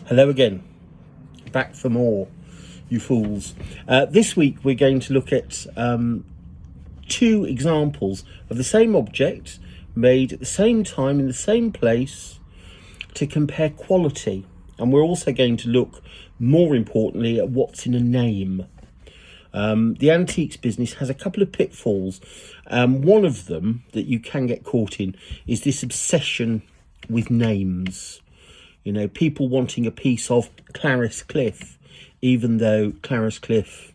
Hello again, back for more, you fools. This week we're going to look at two examples of the same object made at the same time in the same place to compare quality. And we're also going to look, more importantly, at what's in a name. The antiques business has a couple of pitfalls. One of them that you can get caught in is this obsession with names. You know, people wanting a piece of Clarice Cliff, even though Clarice Cliff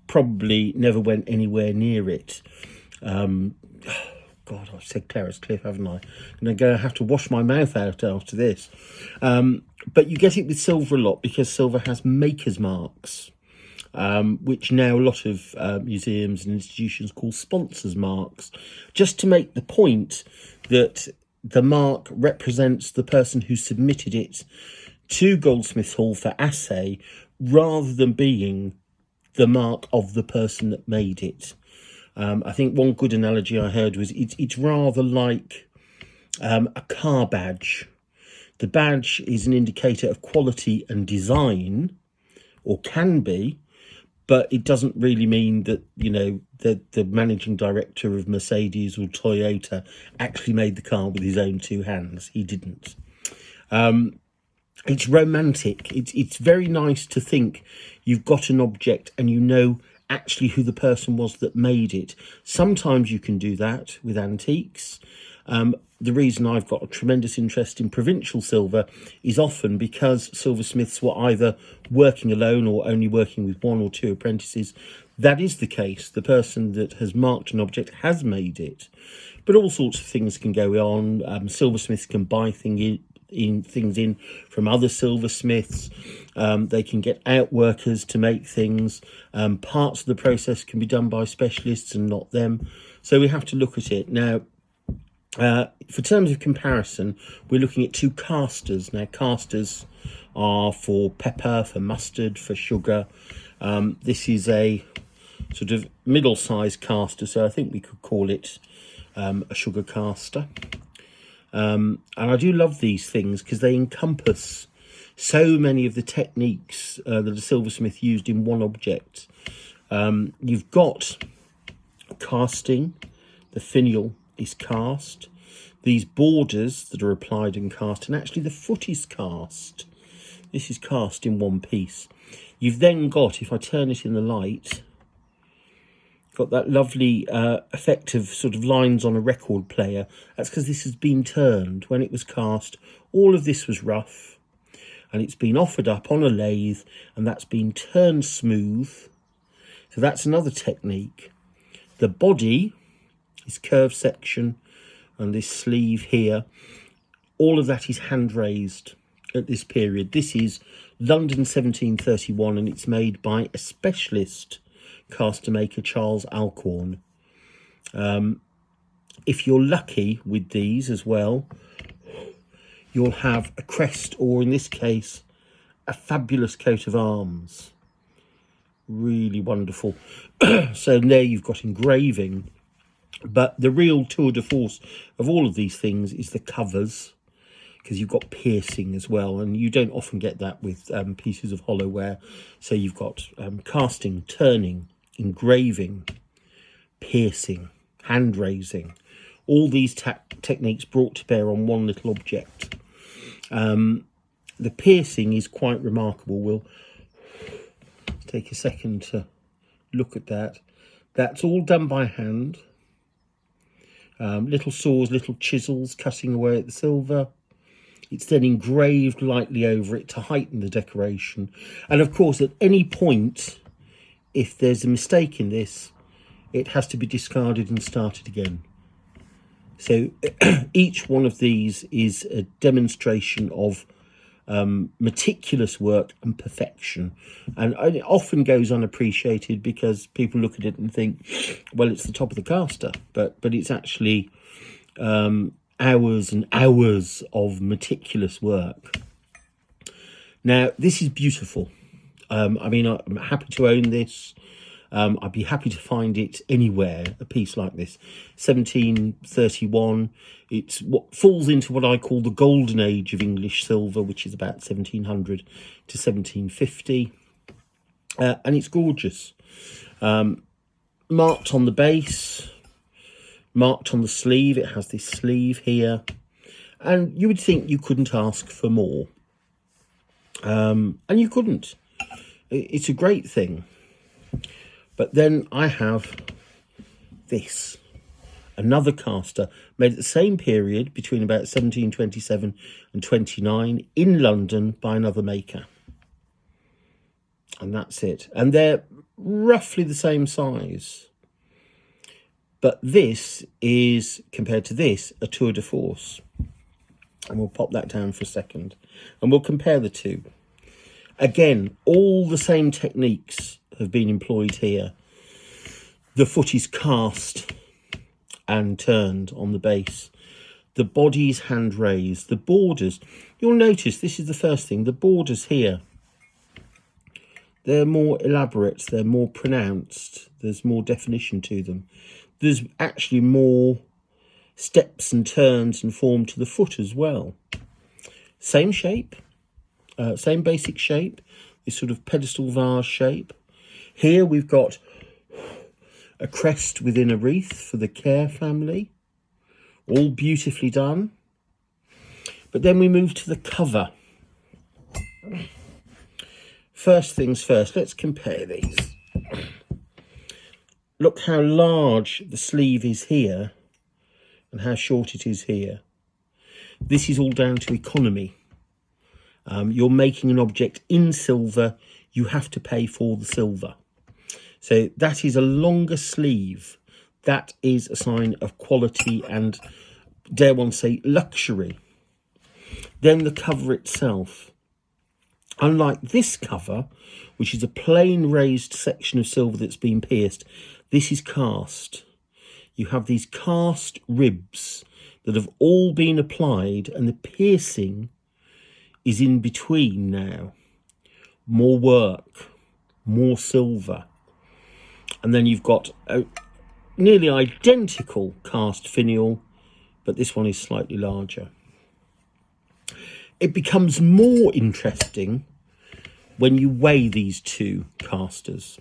probably never went anywhere near it. God, I've said Clarice Cliff, haven't I? I'm going to have to wash my mouth out after this. But you get it with silver a lot because silver has maker's marks, which now a lot of museums and institutions call sponsors marks, just to make the point that the mark represents the person who submitted it to Goldsmiths Hall for assay, rather than being the mark of the person that made it. I think one good analogy I heard was it's rather like a car badge. The badge is an indicator of quality and design, or can be, but it doesn't really mean that, you know, the managing director of Mercedes or Toyota actually made the car with his own two hands. He didn't. It's romantic. It's very nice to think you've got an object and you know actually who the person was that made it. Sometimes you can do that with antiques. The reason I've got a tremendous interest in provincial silver is often because silversmiths were either working alone or only working with one or two apprentices. That is the case. The person that has marked an object has made it. But all sorts of things can go on. Silversmiths can buy things in from other silversmiths. They can get out workers to make things. Parts of the process can be done by specialists and not them. So we have to look at it. Now, for terms of comparison, we're looking at two casters. Now, casters are for pepper, for mustard, for sugar. This is a sort of middle-sized caster, so I think we could call it a sugar caster. And I do love these things because they encompass so many of the techniques that a silversmith used in one object. You've got casting, the finial is cast, these borders that are applied and cast, and actually the foot is cast. This is cast in one piece. You've then got, if I turn it in the light, got that lovely effect of sort of lines on a record player. That's because this has been turned. When it was cast, all of this was rough, and it's been offered up on a lathe, and that's been turned smooth. So that's another technique. The body is curved section, and this sleeve here, all of that is hand raised at this period. This is London 1731, and it's made by a specialist caster maker, Charles Alcorn. If you're lucky with these as well, you'll have a crest, or in this case, a fabulous coat of arms. Really wonderful. So there you've got engraving. But the real tour de force of all of these things is the covers, because you've got piercing as well, and you don't often get that with pieces of hollowware. So you've got casting, turning, engraving, piercing, hand raising, all these techniques brought to bear on one little object. The piercing is quite remarkable. We'll take a second to look at that. That's all done by hand. Little saws, little chisels cutting away at the silver. It's then engraved lightly over it to heighten the decoration. And of course, at any point, if there's a mistake in this, it has to be discarded and started again. So each one of these is a demonstration of meticulous work and perfection, and it often goes unappreciated because people look at it and think, well, it's the top of the caster, but it's actually hours and hours of meticulous work. Now, this is beautiful. I mean, I'm happy to own this. I'd be happy to find it anywhere, a piece like this. 1731. It's what falls into what I call the golden age of English silver, which is about 1700 to 1750. And it's gorgeous. Marked on the base, marked on the sleeve. It has this sleeve here. And you would think you couldn't ask for more. And you couldn't. It's a great thing. But then I have this. Another caster made at the same period between about 1727 and 29 in London by another maker. And that's it. And they're roughly the same size. But this is, compared to this, a tour de force. And we'll pop that down for a second. And we'll compare the two. Again, all the same techniques have been employed here. The foot is cast and turned on the base. The body is hand raised. The borders, you'll notice, this is the first thing, the borders here, they're more elaborate, they're more pronounced, there's more definition to them. There's actually more steps and turns and form to the foot as well. Same shape, same basic shape, this sort of pedestal vase shape. Here we've got a crest within a wreath for the Care family, all beautifully done. But then we move to the cover. First things first, let's compare these. Look how large the sleeve is here and how short it is here. This is all down to economy. You're making an object in silver, you have to pay for the silver. So that is a longer sleeve. That is a sign of quality and, dare one say, luxury. Then the cover itself. Unlike this cover, which is a plain raised section of silver that's been pierced, this is cast. You have these cast ribs that have all been applied, and the piercing is in between now. More work, more silver. And then you've got a nearly identical cast finial, but this one is slightly larger. It becomes more interesting when you weigh these two casters.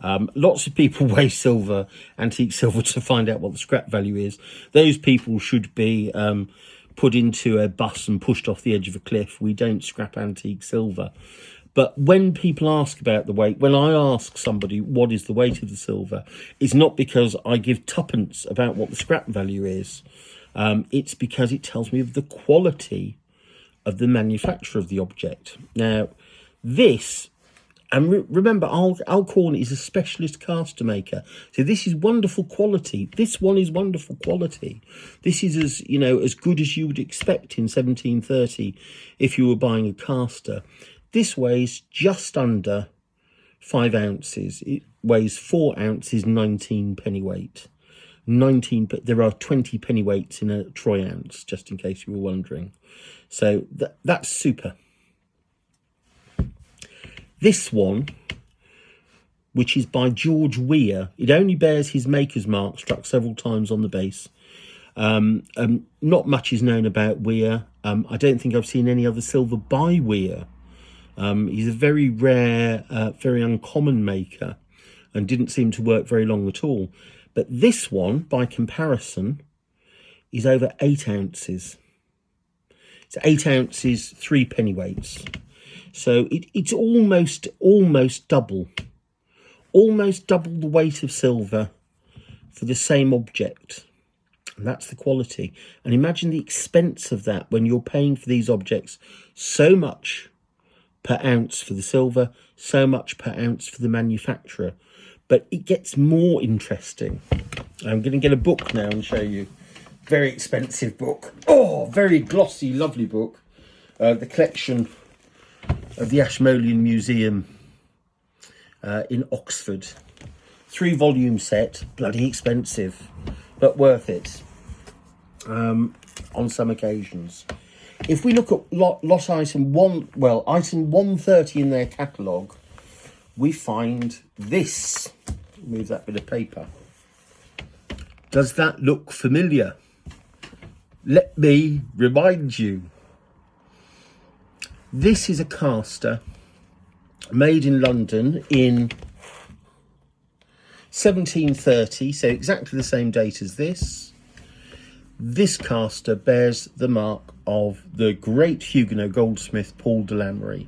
Lots of people weigh silver, antique silver, to find out what the scrap value is. Those people should be put into a bus and pushed off the edge of a cliff. We don't scrap antique silver. But when people ask about the weight, when I ask somebody what is the weight of the silver, it's not because I give tuppence about what the scrap value is. It's because it tells me of the quality of the manufacture of the object. Now, this, and remember, Alcorn is a specialist caster maker. So this is wonderful quality. This one is wonderful quality. This is as good as you would expect in 1730 if you were buying a caster. This weighs just under 5 ounces. It weighs 4 ounces, 19 pennyweight. There are 20 pennyweights in a troy ounce, just in case you were wondering. So that's super. This one, which is by George Weir, it only bears his maker's mark, struck several times on the base. Not much is known about Weir. I don't think I've seen any other silver by Weir. He's a very rare, very uncommon maker and didn't seem to work very long at all. But this one, by comparison, is over 8 ounces. It's 8 ounces, 3 pennyweights. So it's almost double. Almost double the weight of silver for the same object. And that's the quality. And imagine the expense of that when you're paying for these objects so much per ounce for the silver, so much per ounce for the manufacturer. But it gets more interesting. I'm going to get a book now and show you. Very expensive book. Oh, very glossy, lovely book. The collection of the Ashmolean Museum in Oxford. 3-volume set. Bloody expensive, but worth it on some occasions. If we look at lot item 1, well, item 130 in their catalogue, we find this. Move that bit of paper. Does that look familiar? Let me remind you. This is a caster made in London in 1730, so exactly the same date as this. This caster bears the mark of the great Huguenot goldsmith Paul de Lamery.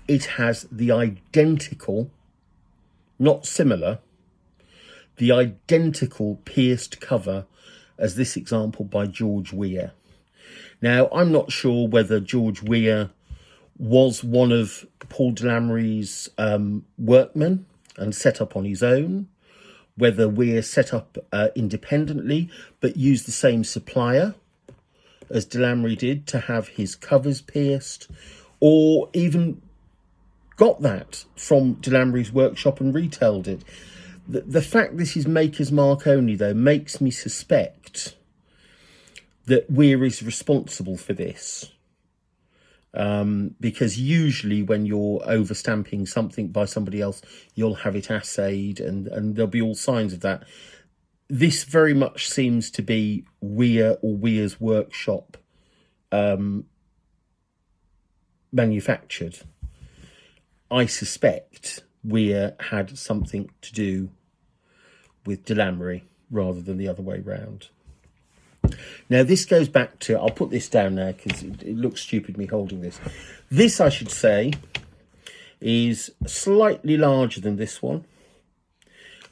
It has the identical, not similar, the identical pierced cover as this example by George Weah. Now, I'm not sure whether George Weah was one of Paul de Lamery's workmen and set up on his own, whether Weah set up independently but used the same supplier as de Lamery did to have his covers pierced, or even got that from de Lamery's workshop and retailed it. The fact this is maker's mark only, though, makes me suspect that Weah is responsible for this. Because usually when you're overstamping something by somebody else, you'll have it assayed and there'll be all signs of that. This very much seems to be Weah or Weah's workshop manufactured. I suspect Weah had something to do with de Lamery rather than the other way round. Now, this goes back to, I'll put this down now because it looks stupid me holding this. This, I should say, is slightly larger than this one,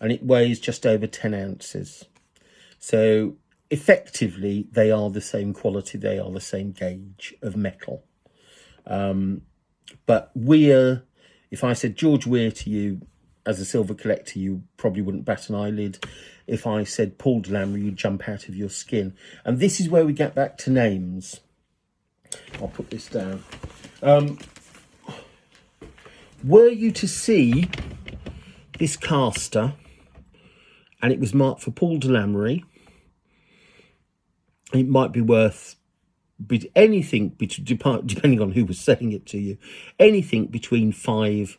and it weighs just over 10 ounces. So, effectively, they are the same quality, they are the same gauge of metal. But Weah, if I said George Weah to you as a silver collector, you probably wouldn't bat an eyelid. If I said Paul de Lamery, you'd jump out of your skin. And this is where we get back to names. I'll put this down. Were you to see this caster and it was marked for Paul de Lamery, it might be worth anything, depending on who was selling it to you, anything between £5,000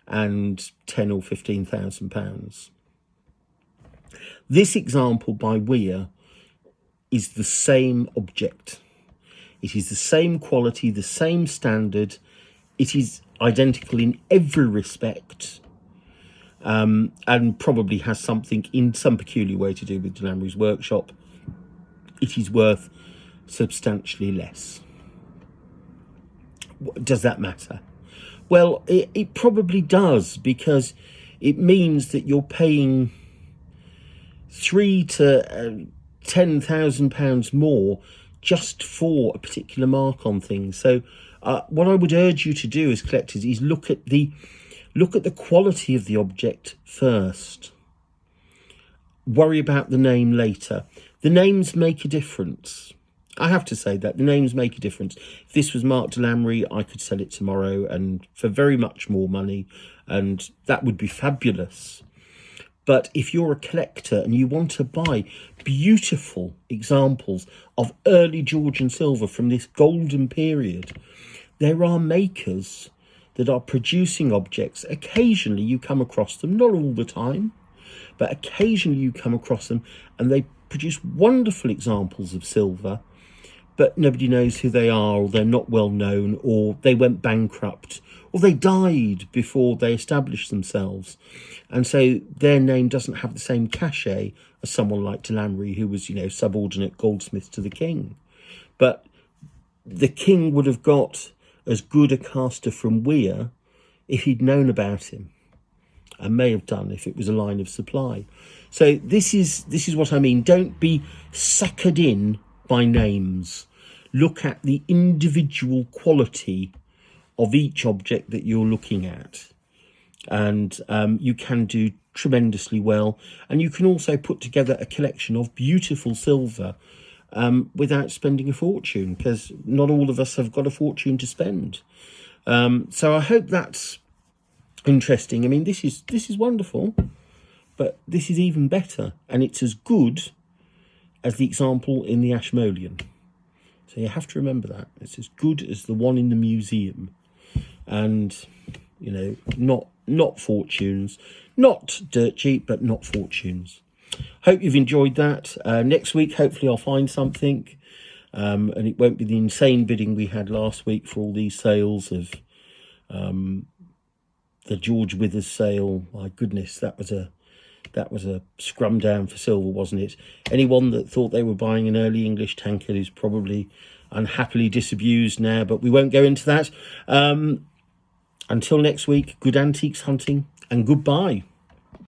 and £10,000 or £15,000. This example by Weah is the same object. It is the same quality, the same standard. It is identical in every respect, and probably has something in some peculiar way to do with de Lamery's workshop. It is worth substantially less. Does that matter? Well, it probably does, because it means that you're paying £3,000 to £10,000 more just for a particular mark on things. So what I would urge you to do as collectors is look at the quality of the object first. Worry about the name later. The names make a difference. I have to say that the names make a difference. If this was Mark de Lamery, I could sell it tomorrow and for very much more money, and that would be fabulous. But if you're a collector and you want to buy beautiful examples of early Georgian silver from this golden period, there are makers that are producing objects. Occasionally you come across them, not all the time, but occasionally you come across them and they produce wonderful examples of silver, but nobody knows who they are, or they're not well known, or they went bankrupt, or they died before they established themselves. And so their name doesn't have the same cachet as someone like de Lamery, who was, subordinate goldsmith to the king. But the king would have got as good a caster from Weah if he'd known about him, and may have done if it was a line of supply. So this is what I mean. Don't be suckered in by names. Look at the individual quality of each object that you're looking at, and you can do tremendously well. And you can also put together a collection of beautiful silver without spending a fortune, because not all of us have got a fortune to spend. So I hope that's interesting. I mean, this is wonderful, but this is even better, and it's as good as the example in the Ashmolean. So you have to remember that it's as good as the one in the museum, and not not fortunes. Not dirt cheap, but not fortunes. Hope you've enjoyed that. Next week, hopefully I'll find something. And it won't be the insane bidding we had last week for all these sales of the George Withers sale. My goodness, that was a scrum down for silver, wasn't it? Anyone that thought they were buying an early English tanker is probably unhappily disabused now, but we won't go into that. Until next week, good antiques hunting and goodbye.